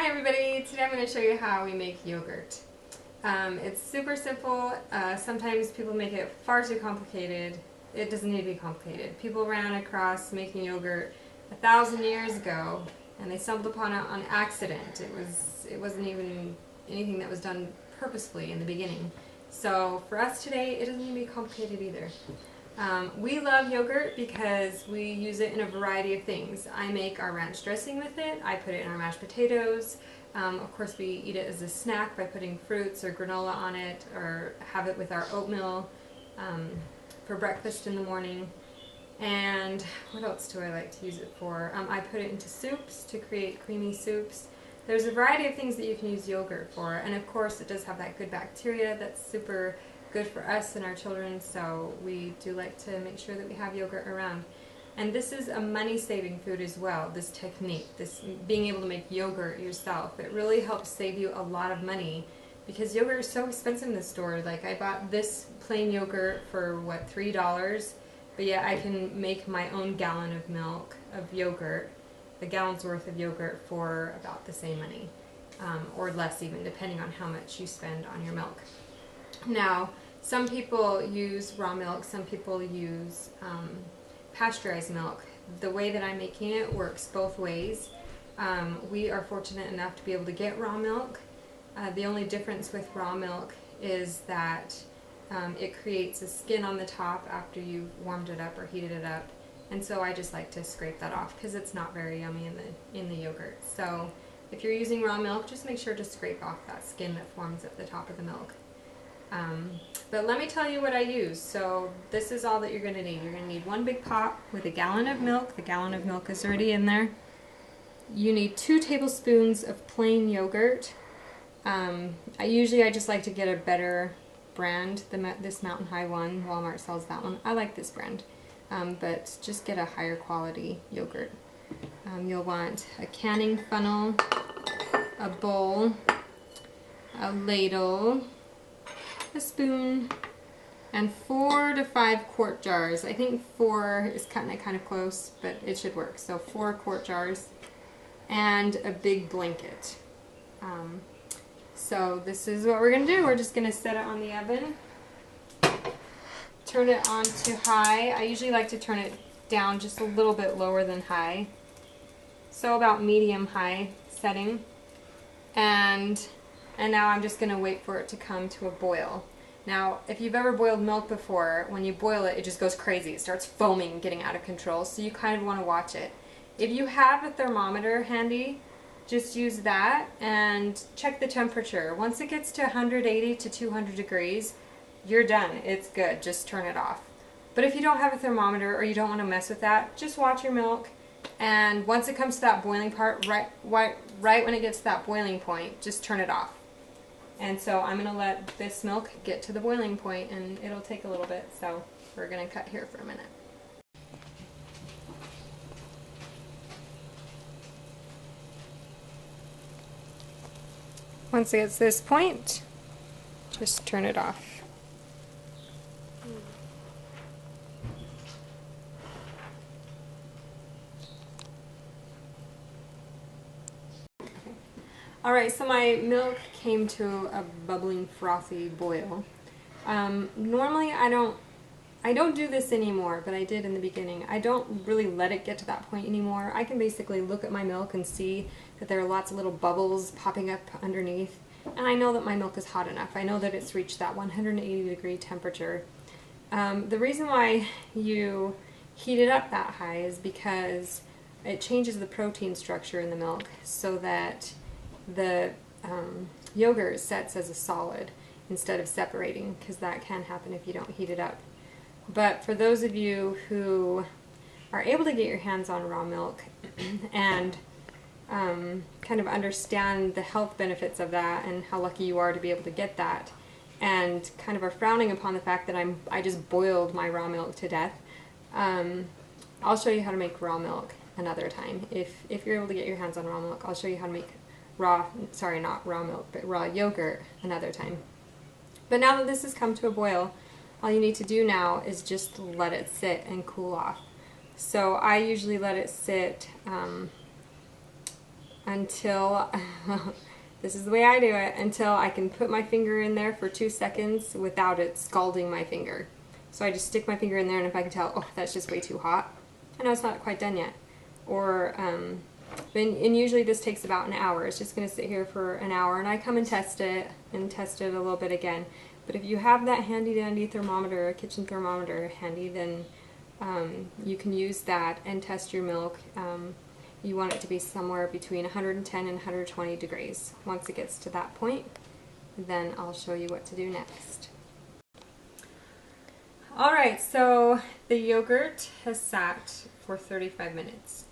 Hi everybody! Today I'm going to show you how we make yogurt. It's super simple. Sometimes people make it far too complicated. It doesn't need to be complicated. People ran across making yogurt 1,000 years ago and they stumbled upon it on accident. It wasn't even anything that was done purposefully in the beginning. So for us today, it doesn't need to be complicated either. We love yogurt because we use it in a variety of things. I make our ranch dressing with it. I put it in our mashed potatoes. Of course, we eat it as a snack by putting fruits or granola on it, or have it with our oatmeal for breakfast in the morning. And what else do I like to use it for? I put it into soups to create creamy soups. There's a variety of things that you can use yogurt for, and of course it does have that good bacteria that's super good for us and our children, so we do like to make sure that we have yogurt around. And this is a money-saving food as well, this technique, this being able to make yogurt yourself. It really helps save you a lot of money because yogurt is so expensive in the store. Like, I bought this plain yogurt for, what, $3? But yet I can make my own gallon of milk, of yogurt, a gallon's worth of yogurt for about the same money, or less even, depending on how much you spend on your milk. Now, some people use raw milk, some people use pasteurized milk. The way that I'm making it works both ways. We are fortunate enough to be able to get raw milk. The only difference with raw milk is that it creates a skin on the top after you've warmed it up or heated it up. And so I just like to scrape that off because it's not very yummy in the yogurt. So if you're using raw milk, just make sure to scrape off that skin that forms at the top of the milk. But let me tell you what I use. So this is all that you're going to need. You're going to need one big pot with a gallon of milk. The gallon of milk is already in there. You need 2 tablespoons of plain yogurt. I just like to get a better brand. This Mountain High one, Walmart sells that one. I like this brand. But just get a higher quality yogurt. You'll want a canning funnel, a bowl, a ladle, a spoon, and 4 to 5 quart jars. I think 4 is kind of close, but it should work. So 4 quart jars and a big blanket. So this is what we're going to do. We're just going to set it on the oven. Turn it on to high. I usually like to turn it down just a little bit lower than high. So about medium-high setting. And now I'm just going to wait for it to come to a boil. Now, if you've ever boiled milk before, when you boil it, it just goes crazy. It starts foaming, getting out of control, so you kind of want to watch it. If you have a thermometer handy, just use that and check the temperature. Once it gets to 180 to 200 degrees, you're done. It's good. Just turn it off. But if you don't have a thermometer or you don't want to mess with that, just watch your milk, and once it comes to that boiling part, right when it gets to that boiling point, just turn it off. And so I'm going to let this milk get to the boiling point, and it'll take a little bit, so we're going to cut here for a minute. Once it gets to this point, just turn it off. Alright, so my milk came to a bubbling, frothy boil. Normally I don't do this anymore, but I did in the beginning. I don't really let it get to that point anymore. I can basically look at my milk and see that there are lots of little bubbles popping up underneath, and I know that my milk is hot enough. I know that it's reached that 180-degree temperature. The reason why you heat it up that high is because it changes the protein structure in the milk so that the yogurt sets as a solid instead of separating, because that can happen if you don't heat it up. But for those of you who are able to get your hands on raw milk and kind of understand the health benefits of that and how lucky you are to be able to get that, and kind of are frowning upon the fact that I just boiled my raw milk to death, I'll show you how to make raw milk another time. If you're able to get your hands on raw milk, I'll show you how to make not raw milk, but raw yogurt another time. But now that this has come to a boil, all you need to do now is just let it sit and cool off. So I usually let it sit until, this is the way I do it, until I can put my finger in there for 2 seconds without it scalding my finger. So I just stick my finger in there, and if I can tell, oh, that's just way too hot, I know it's not quite done yet. Or, and usually this takes about an hour. It's just going to sit here for an hour, and I come and test it a little bit again. But if you have that handy dandy thermometer, a kitchen thermometer handy, then you can use that and test your milk. You want it to be somewhere between 110 and 120 degrees. Once it gets to that point, then I'll show you what to do next. Alright, so the yogurt has sat for 35 minutes.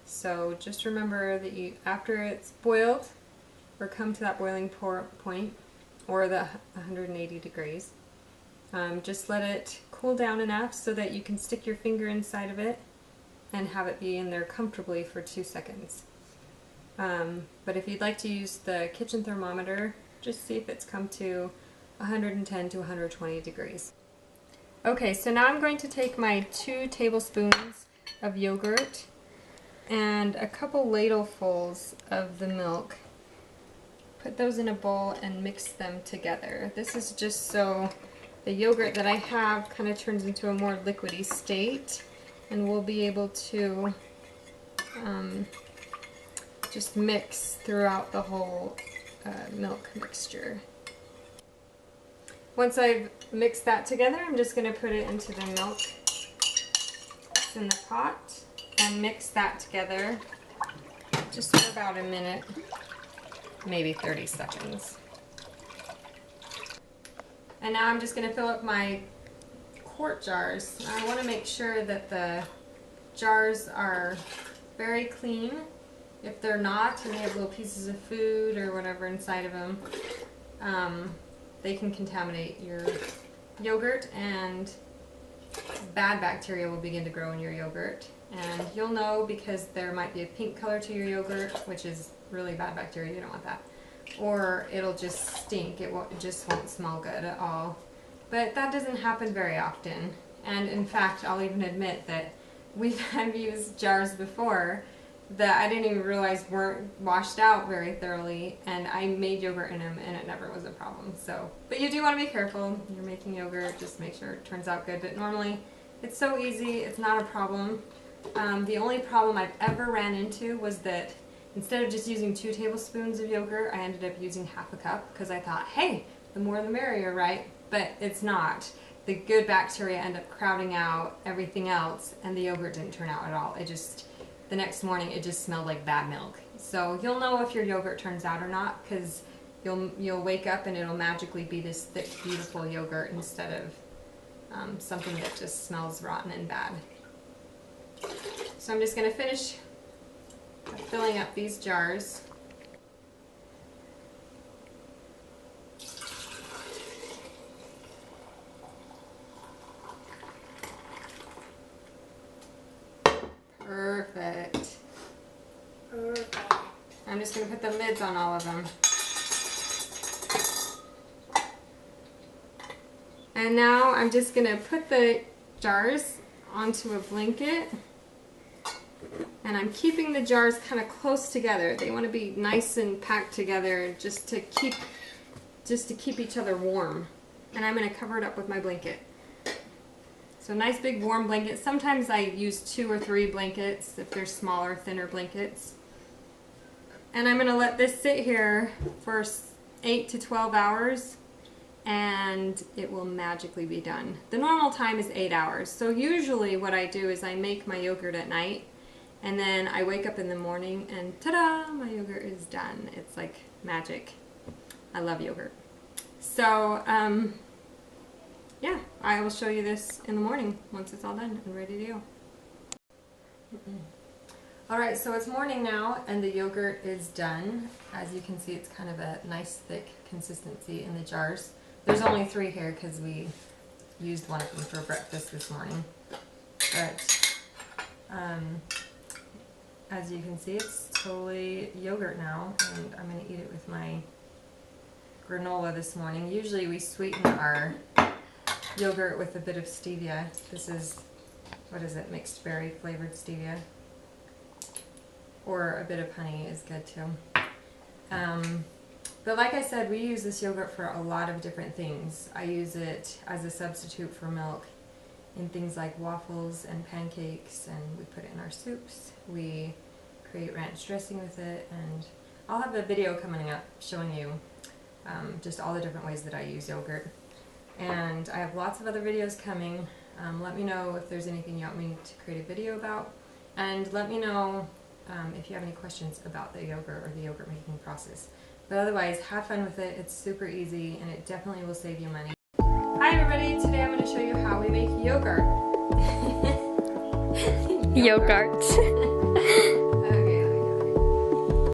So just remember that after it's boiled, or come to that boiling point, or the 180 degrees, just let it cool down enough so that you can stick your finger inside of it and have it be in there comfortably for 2 seconds. But if you'd like to use the kitchen thermometer, just see if it's come to 110 to 120 degrees. Okay, so now I'm going to take my 2 tablespoons of yogurt and a couple ladlefuls of the milk. Put those in a bowl and mix them together. This is just so the yogurt that I have kind of turns into a more liquidy state, and we'll be able to just mix throughout the whole milk mixture. Once I've mixed that together, I'm just going to put it into the milk that's in the pot and mix that together just for about a minute, maybe 30 seconds. And now I'm just going to fill up my quart jars. I want to make sure that the jars are very clean. If they're not, and they have little pieces of food or whatever inside of them, they can contaminate your yogurt, and bad bacteria will begin to grow in your yogurt. And you'll know because there might be a pink color to your yogurt, which is really bad bacteria. You don't want that. Or it'll just stink. It just won't smell good at all. But that doesn't happen very often. And in fact, I'll even admit that I've used jars before that I didn't even realize weren't washed out very thoroughly, and I made yogurt in them and it never was a problem. So, but you do want to be careful. You're making yogurt, just make sure it turns out good. But normally it's so easy, it's not a problem. The only problem I've ever ran into was that instead of just using 2 tablespoons of yogurt, I ended up using half a cup because I thought, hey, the more the merrier, right? But it's not. The good bacteria end up crowding out everything else, and the yogurt didn't turn out at all. The next morning it just smelled like bad milk. So you'll know if your yogurt turns out or not, because you'll wake up and it'll magically be this thick, beautiful yogurt instead of something that just smells rotten and bad. So I'm just going to finish filling up these jars. Perfect. I'm just going to put the lids on all of them. And now I'm just going to put the jars onto a blanket. And I'm keeping the jars kind of close together. They want to be nice and packed together just to keep each other warm. And I'm going to cover it up with my blanket. So nice big warm blanket. Sometimes I use 2 or 3 blankets if they're smaller, thinner blankets. And I'm going to let this sit here for 8 to 12 hours and it will magically be done. The normal time is 8 hours. So usually what I do is I make my yogurt at night and then I wake up in the morning and ta-da, my yogurt is done. It's like magic. I love yogurt. So yeah, I will show you this in the morning once it's all done and ready to go. Alright, so it's morning now and the yogurt is done. As you can see, it's kind of a nice thick consistency in the jars. There's only 3 here because we used one of them for breakfast this morning. But as you can see, it's totally yogurt now, and I'm going to eat it with my granola this morning. Usually we sweeten our yogurt with a bit of stevia. This is, what is it, mixed berry flavored stevia. or a bit of honey is good too. But like I said, we use this yogurt for a lot of different things. I use it as a substitute for milk in things like waffles and pancakes, and we put it in our soups. We create ranch dressing with it, and I'll have a video coming up showing you just all the different ways that I use yogurt. And I have lots of other videos coming. Let me know if there's anything you want me to create a video about, and let me know if you have any questions about the yogurt or the yogurt making process. But otherwise, have fun with it. It's super easy, and it definitely will save you money. Hi everybody, today I'm going to show you how we make yogurt. Yogurt.